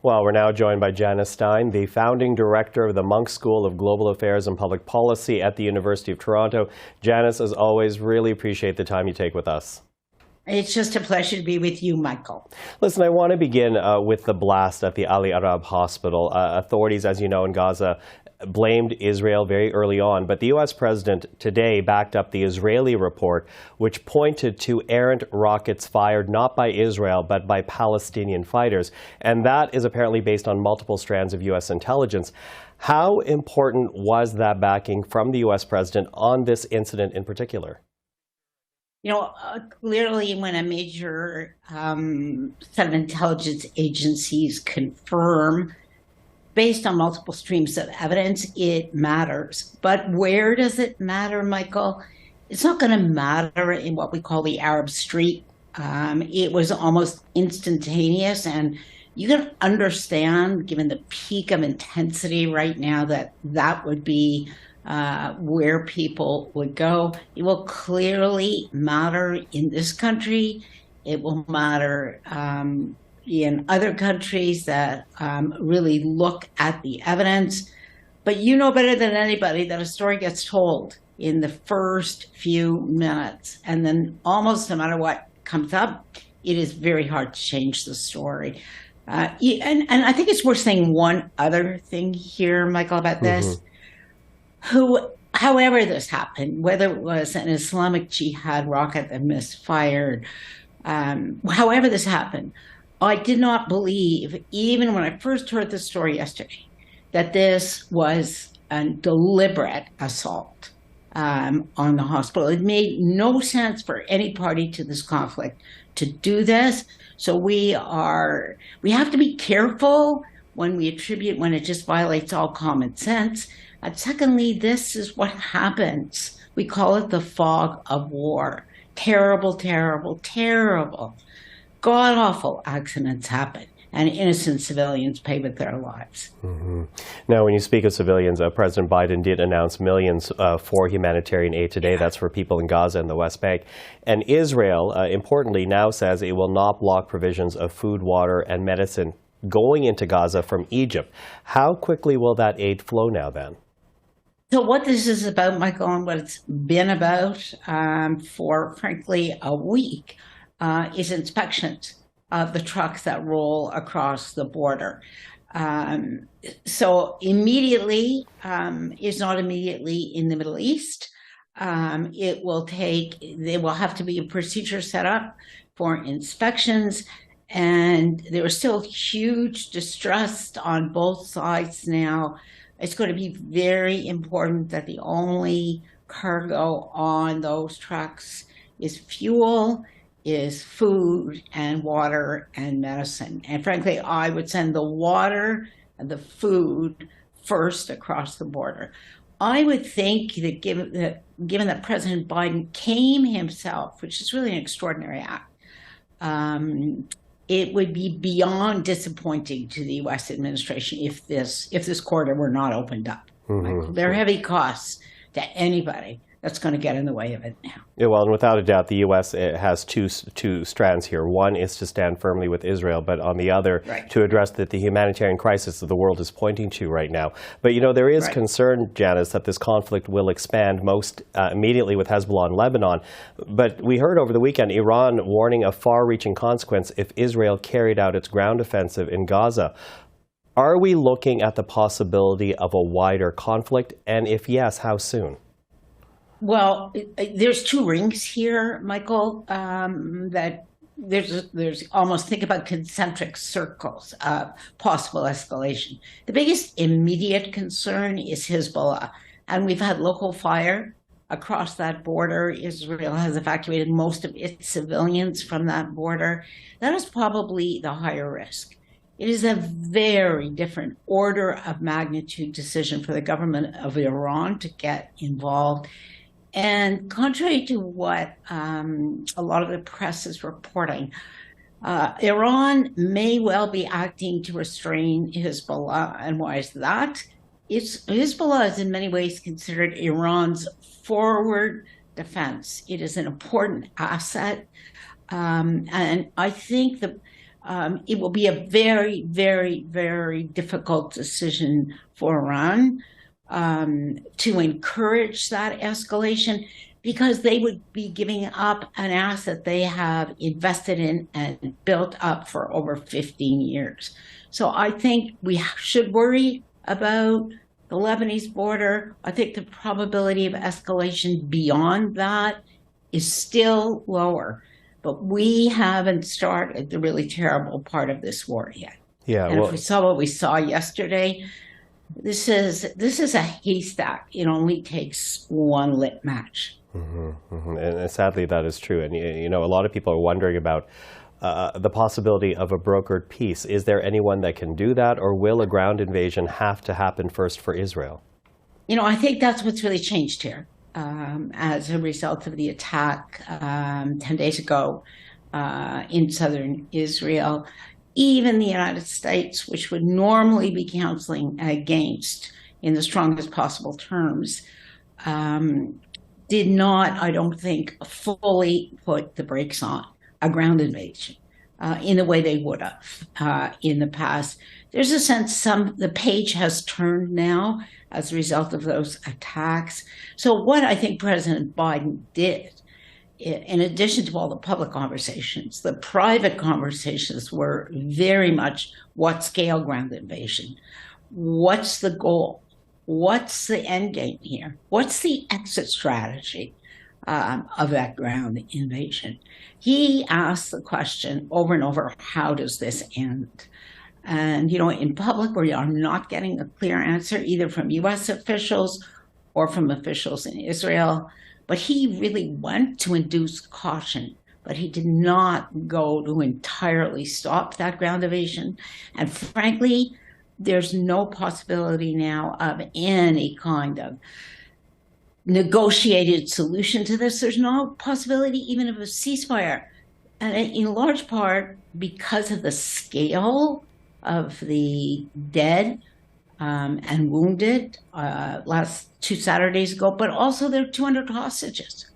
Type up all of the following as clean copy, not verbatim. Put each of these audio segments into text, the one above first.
Well, we're now joined by Janice Stein, the founding director of the Munk School of Global Affairs and Public Policy at the University of Toronto. Janice, as always, really appreciate the time you take with us. It's just a pleasure to be with you, Michael. Listen, I want to begin with the blast at the Ali Arab Hospital. Authorities, as you know, in Gaza blamed Israel very early on, but the U.S. president today backed up the Israeli report, which pointed to errant rockets fired not by Israel, but by Palestinian fighters. And that is apparently based on multiple strands of U.S. intelligence. How important was that backing from the U.S. president on this incident in particular? You know, clearly when a major set of intelligence agencies confirm, based on multiple streams of evidence, it matters. But where does it matter, Michael? It's not going to matter in what we call the Arab Street. It was almost instantaneous, and you can understand, given the peak of intensity right now, that that would be where people would go. It will clearly matter in this country. It will matter in other countries that really look at the evidence. But you know better than anybody that a story gets told in the first few minutes. And then almost no matter what comes up, it is very hard to change the story. And I think it's worth saying one other thing here, Michael, about this. However this happened, whether it was an Islamic Jihad rocket that misfired, however this happened, I did not believe, even when I first heard the story yesterday, that this was a deliberate assault on the hospital. It made no sense for any party to this conflict to do this. So we have to be careful when we attribute, when it just violates all common sense. And secondly, this is what happens. We call it the fog of war. Terrible, terrible, terrible, god-awful accidents happen, and innocent civilians pay with their lives. Now, when you speak of civilians, President Biden did announce millions for humanitarian aid today. That's for people in Gaza and the West Bank. And Israel, importantly, now says it will not block provisions of food, water, and medicine going into Gaza from Egypt. How quickly will that aid flow now, then? So what this is about, Michael, and what it's been about for, frankly, a week, is inspections of the trucks that roll across the border. So immediately, it's not immediately in the Middle East. There will have to be a procedure set up for inspections. And there is still huge distrust on both sides now. It's going to be very important that the only cargo on those trucks is fuel, is food and water and medicine. And frankly, I would send the water and the food first across the border. I would think that given that President Biden came himself, which is really an extraordinary act, it would be beyond disappointing to the U.S. administration if this corridor were not opened up. There are heavy costs to anybody that's going to get in the way of it now. Yeah, well, and without a doubt, the U.S. has two strands here. One is to stand firmly with Israel, but on the other, to address the humanitarian crisis that the world is pointing to right now. But, you know, there is concern, Janice, that this conflict will expand most immediately with Hezbollah in Lebanon. But we heard over the weekend Iran warning of far-reaching consequence if Israel carried out its ground offensive in Gaza. Are we looking at the possibility of a wider conflict? And if yes, how soon? Well, there's two rings here, Michael, that there's almost, think about concentric circles of possible escalation. The biggest immediate concern is Hezbollah, and we've had local fire across that border. Israel has evacuated most of its civilians from that border. That is probably the higher risk. It is a very different order of magnitude decision for the government of Iran to get involved. And contrary to what a lot of the press is reporting, Iran may well be acting to restrain Hezbollah. And why is that? Hezbollah is in many ways considered Iran's forward defense. It is an important asset. And I think It will be a very, very, very difficult decision for Iran to encourage that escalation, because they would be giving up an asset they have invested in and built up for over 15 years. So I think we should worry about the Lebanese border. I think the probability of escalation beyond that is still lower. But we haven't started the really terrible part of this war yet. Yeah, and if we saw what we saw yesterday, this is a haystack. It only takes one lit match. And sadly, that is true. And a lot of people are wondering about the possibility of a brokered peace. Is there anyone that can do that, or will a ground invasion have to happen first for Israel? I think that's what's really changed here. As a result of the attack 10 days ago in southern Israel, even the United States, which would normally be counseling against in the strongest possible terms, did not, I don't think, fully put the brakes on a ground invasion in the way they would have in the past. There's a sense the page has turned now as a result of those attacks. So what I think President Biden did, in addition to all the public conversations, the private conversations were very much what scale ground invasion? What's the goal? What's the end game here? What's the exit strategy of that ground invasion? He asked the question over and over, how does this end? And, in public, we are not getting a clear answer, either from U.S. officials or from officials in Israel. But he really went to induce caution, but he did not go to entirely stop that ground invasion. And frankly, there's no possibility now of any kind of negotiated solution to this. There's no possibility even of a ceasefire. And in large part because of the scale of the dead and wounded last 2 Saturdays ago, but also there are 200 hostages.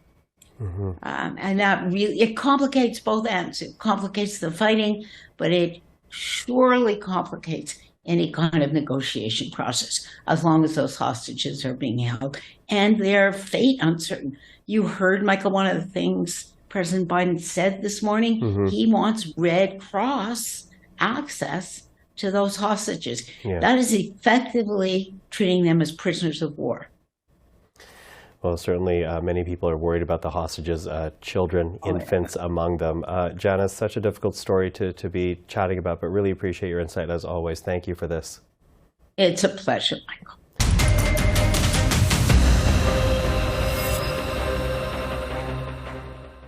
And that really, it complicates both ends. It complicates the fighting, but it surely complicates any kind of negotiation process as long as those hostages are being held and their fate uncertain. You heard, Michael, one of the things President Biden said this morning, he wants Red Cross access to those hostages. Yeah. That is effectively treating them as prisoners of war. Well, certainly many people are worried about the hostages, children, infants among them. Janice, such a difficult story to be chatting about, but really appreciate your insight as always. Thank you for this. It's a pleasure, Michael.